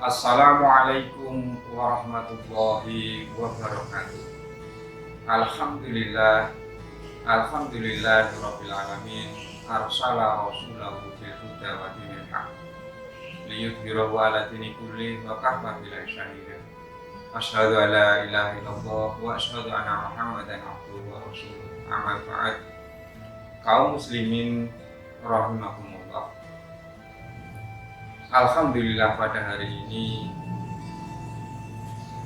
Assalamualaikum warahmatullahi wabarakatuh. Alhamdulillah, alhamdulillahirabbil alamin. Arsala rasulahu bil huda wa dinil haq liyudhhirahu 'ala dini kulli wa kafa billahi shahida. Asyhadu an la ilaha illallah wa asyhadu anna Muhammadan abduhu wa rasuluh. Amma ba'd. Kaum muslimin rahimakumullah. Alhamdulillah pada hari ini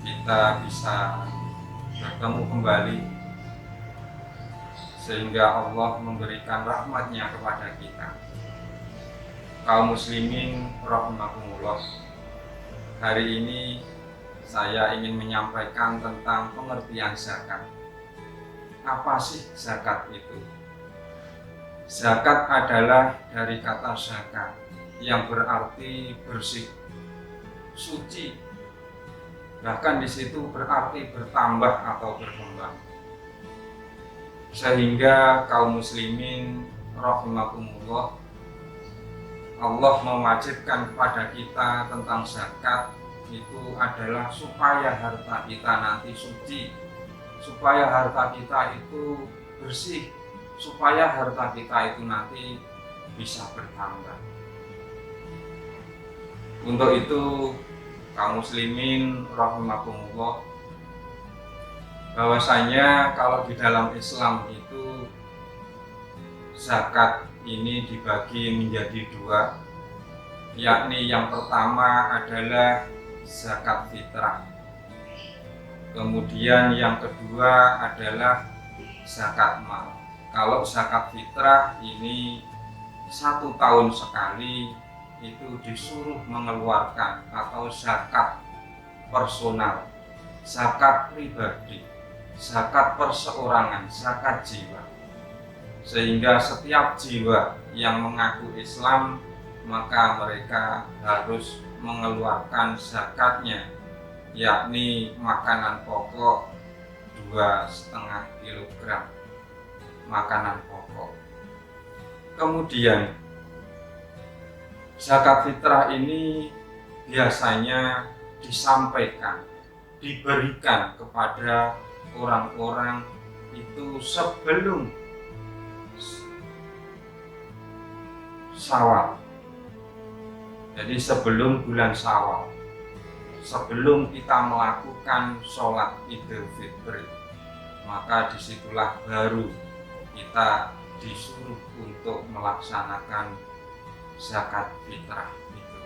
kita bisa bertemu kembali sehingga Allah memberikan rahmatnya kepada kita. Kaum muslimin rahimakumullah. Hari ini saya ingin menyampaikan tentang pengertian zakat. Apa sih zakat itu? Zakat adalah dari kata zakat yang berarti bersih, suci. Bahkan di situ berarti bertambah atau berkembang. Sehingga kaum muslimin rahimakumullah, Allah mewajibkan kepada kita tentang zakat itu adalah supaya harta kita nanti suci, supaya harta kita itu bersih, supaya harta kita itu nanti bisa bertambah. Untuk itu kaum muslimin rahimakumullah, bahwasanya kalau di dalam Islam itu zakat ini dibagi menjadi dua, yakni yang pertama adalah zakat fitrah, kemudian yang kedua adalah zakat mal. Kalau zakat fitrah ini 1 tahun sekali itu disuruh mengeluarkan, atau zakat personal, zakat pribadi, zakat perseorangan, zakat jiwa. Sehingga setiap jiwa yang mengaku Islam maka mereka harus mengeluarkan zakatnya, yakni makanan pokok 2,5 kilogram makanan pokok. Kemudian zakat fitrah ini biasanya disampaikan, diberikan kepada orang-orang itu sebelum Syawal. Jadi sebelum bulan Syawal, sebelum kita melakukan sholat Idul Fitri, maka disitulah baru kita disuruh untuk melaksanakan zakat fitrah itu.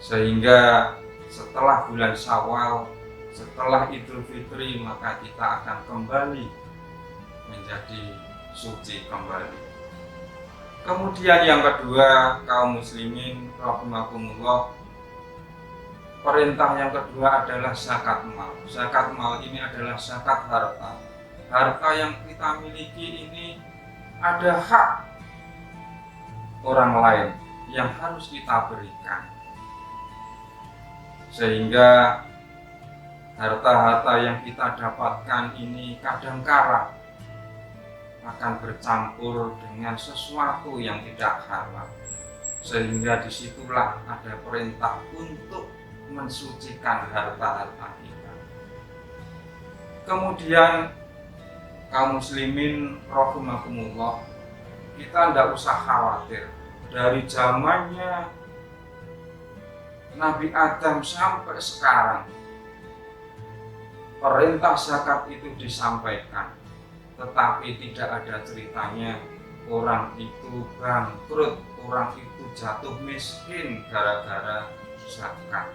Sehingga setelah bulan Syawal, setelah Idul Fitri, maka kita akan kembali menjadi suci kembali. Kemudian yang kedua, kaum muslimin rahimakumullah, perintah yang kedua adalah zakat mal. Zakat mal ini adalah zakat harta. Harta yang kita miliki ini ada hak orang lain yang harus kita berikan, sehingga harta-harta yang kita dapatkan ini kadangkala akan bercampur dengan sesuatu yang tidak halal, sehingga disitulah ada perintah untuk mensucikan harta-harta kita. Kemudian kaum muslimin rahimakumullah, kita tidak usah khawatir. Dari zamannya Nabi Adam sampai sekarang, perintah zakat itu disampaikan, tetapi tidak ada ceritanya orang itu bangkrut, orang itu jatuh miskin gara-gara zakat.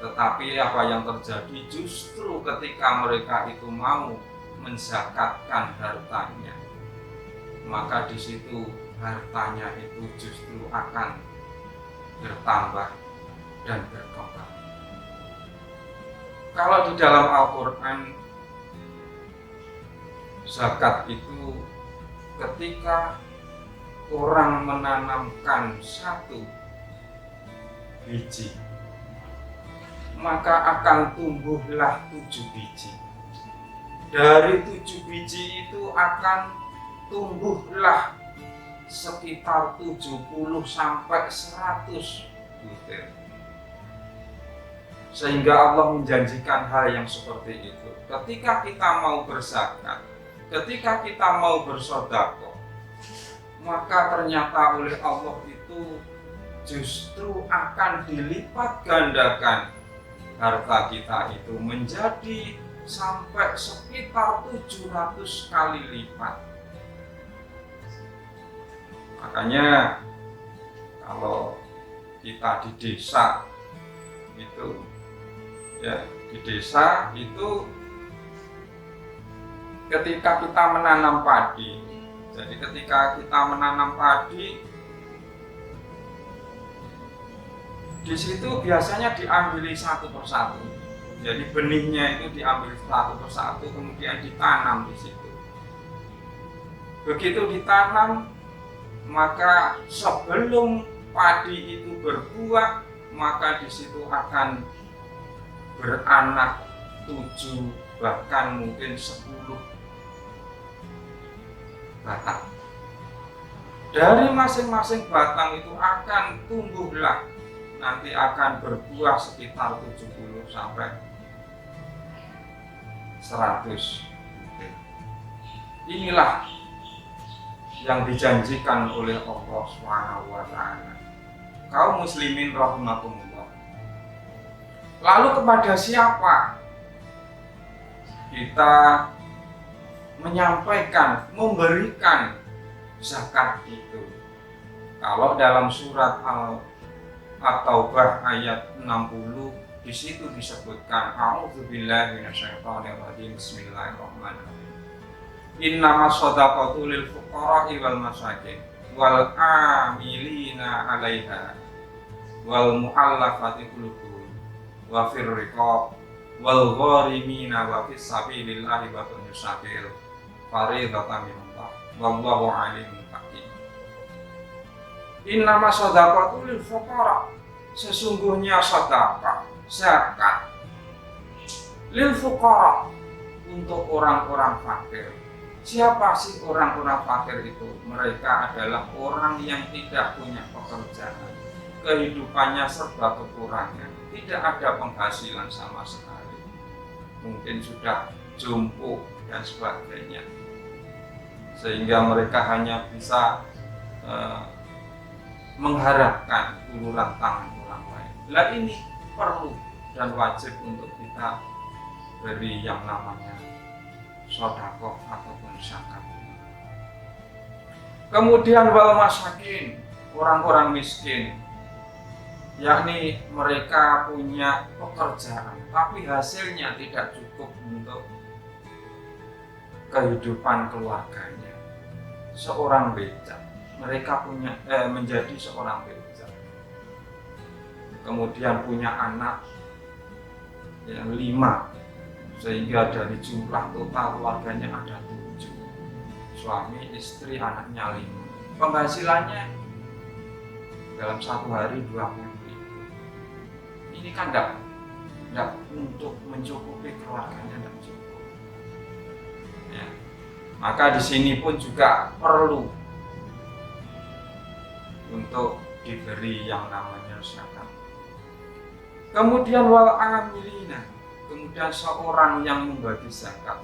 Tetapi apa yang terjadi justru ketika mereka itu mau menzakatkan hartanya, maka di situ hartanya itu justru akan bertambah dan berkembang. Kalau di dalam Al-Quran, zakat itu ketika orang menanamkan 1 biji, maka akan tumbuhlah 7 biji. Dari 7 biji itu akan tumbuhlah sekitar 70 sampai 100 butir. Sehingga Allah menjanjikan hal yang seperti itu. Ketika kita mau berzakat, ketika kita mau bersedekah, maka ternyata oleh Allah itu justru akan dilipat gandakan harta kita itu menjadi sampai sekitar 700 kali lipat. Makanya kalau kita di desa itu, ya di desa itu ketika kita menanam padi, jadi ketika kita menanam padi, di situ biasanya diambil satu persatu. Jadi benihnya itu diambil satu persatu, kemudian ditanam di situ. Begitu ditanam, maka sebelum padi itu berbuah, maka di situ akan beranak 7 bahkan mungkin 10 batang. Dari masing-masing batang itu akan tumbuhlah, nanti akan berbuah sekitar 70 sampai 100. Inilah yang dijanjikan oleh Allah SWT. Kaum muslimin rahimakumullah. Lalu kepada siapa kita menyampaikan, memberikan zakat itu? Kalau dalam surat At-Taubah ayat 60, di situ disebutkan a'udzubillahi minasyaitonirrajim, bismillahirrahmanirrahim. Innamas shadaqatu lil fuqara'i wal masakin wal amilina 'alaiha wal mu'allafati qulubuhum wa fir riqab wal gharimina wa fis sabilillahi wa ibnis sabil fariidatan minallah wallahu alimun hakim. Innamas shadaqatu lil fuqara', sesungguhnya sedekah zakat lil fuqara', untuk orang-orang fakir. Siapa sih orang-orang fakir itu? Mereka adalah orang yang tidak punya pekerjaan, kehidupannya serba kekurangan, tidak ada penghasilan sama sekali, mungkin sudah jompo dan sebagainya, sehingga mereka hanya bisa mengharapkan uluran tangan orang lain. Lah ini perlu dan wajib untuk kita beri yang namanya sedekah ataupun zakat. Kemudian wal masakin, orang-orang miskin, yakni mereka punya pekerjaan tapi hasilnya tidak cukup untuk kehidupan keluarganya. Seorang becak, mereka punya menjadi seorang becak, kemudian punya anak yang 5, sehingga dari jumlah total keluarganya ada 7, suami, istri, anaknya 5. Penghasilannya dalam satu hari 20.000. Ini kan tidak untuk mencukupi keluarganya, tidak cukup. Ya. Maka di sini pun juga perlu untuk diberi yang namanya zakat. Kemudian wal amilina, kemudian seorang yang membagi zakat.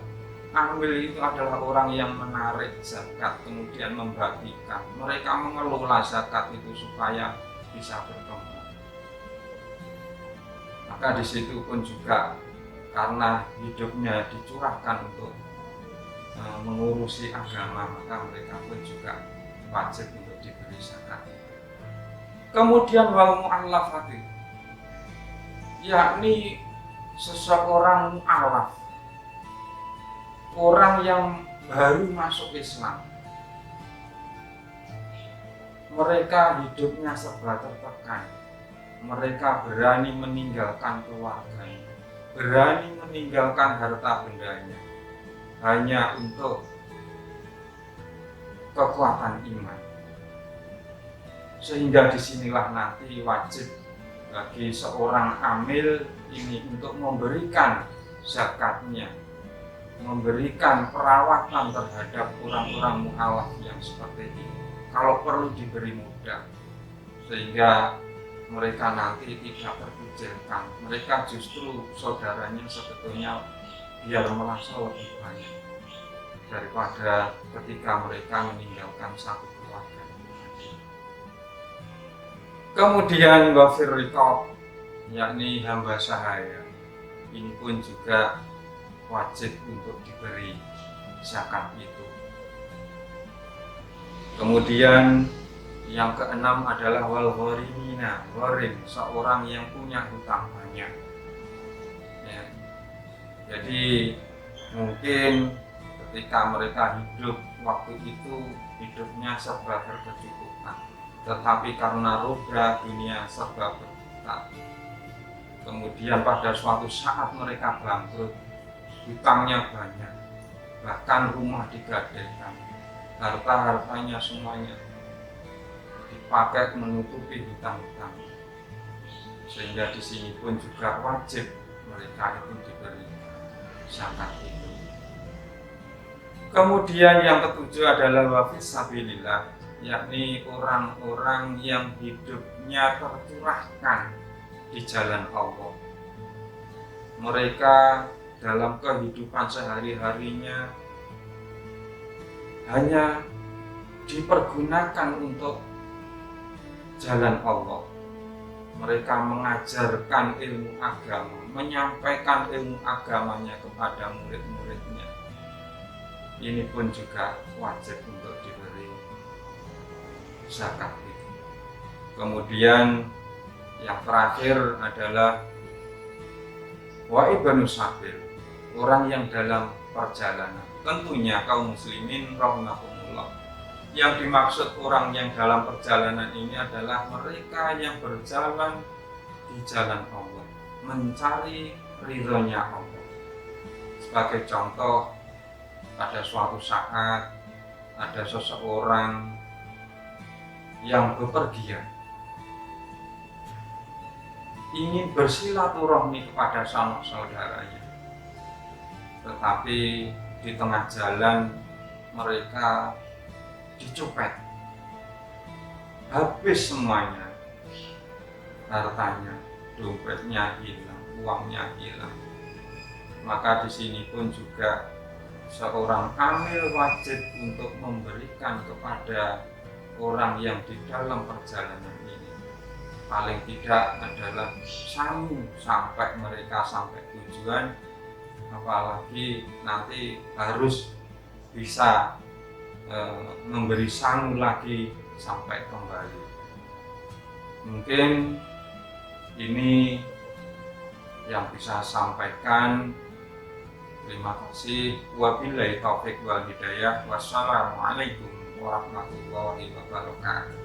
Amil itu adalah orang yang menarik zakat kemudian membagikan. Mereka mengelola zakat itu supaya bisa berkembang. Maka di situ pun juga karena hidupnya dicurahkan untuk mengurusi agama, maka mereka pun juga wajib untuk diberi zakat. Kemudian wal mu'allafati, yakni seseorang mu'alaf, orang yang baru masuk Islam. Mereka hidupnya serba tertekan. Mereka berani meninggalkan keluarganya, berani meninggalkan harta bendanya hanya untuk kekuatan iman. Sehingga disinilah nanti wajib bagi seorang amil ini untuk memberikan zakatnya, memberikan perawatan terhadap orang-orang mu'alaf yang seperti ini. Kalau perlu diberi mudah, sehingga mereka nanti tidak terkucilkan. Mereka justru saudaranya sebetulnya biar merasa lebih banyak daripada ketika mereka meninggalkan satu keluarga. Kemudian wafir riqab, yakni hamba sahaya, ini pun juga wajib untuk diberi zakat itu. Kemudian yang keenam adalah wal gharimina, gharim, seorang yang punya hutang banyak. Ya. Jadi mungkin ketika mereka hidup waktu itu hidupnya serba berkecukupan, tetapi karena roda dunia serba berhutang. Kemudian pada suatu saat mereka bangkrut, hutangnya banyak, bahkan rumah digadaikan, harta-hartanya semuanya dipakai menutupi hutang-hutang, sehingga di sini pun juga wajib mereka itu diberi zakat itu. Kemudian yang ketujuh adalah wafis sabilillah, yakni orang-orang yang hidupnya tercurahkan di jalan Allah. Mereka dalam kehidupan sehari-harinya hanya dipergunakan untuk jalan Allah. Mereka mengajarkan ilmu agama, menyampaikan ilmu agamanya kepada murid-muridnya. Ini pun juga wajib untuk diberi zakat itu. Kemudian yang terakhir adalah wa ibnu sabil, orang yang dalam perjalanan. Tentunya kaum muslimin rahimahumullah, yang dimaksud orang yang dalam perjalanan ini adalah mereka yang berjalan di jalan Allah, mencari ridhonya Allah. Sebagai contoh, pada suatu saat ada seseorang yang bepergian ingin bersilaturahmi kepada sanak saudaranya, tetapi di tengah jalan mereka dicopet, habis semuanya, hartanya, dompetnya hilang, uangnya hilang. Maka di sini pun juga seorang amil wajib untuk memberikan kepada orang yang di dalam perjalanan ini, paling tidak adalah sangu sampai mereka sampai tujuan, apalagi nanti harus bisa memberi sangu lagi sampai kembali. Mungkin ini yang bisa sampaikan. Terima kasih. Wabillahi taufik wal hidayah. Wassalamualaikum warahmatullahi wabarakatuh.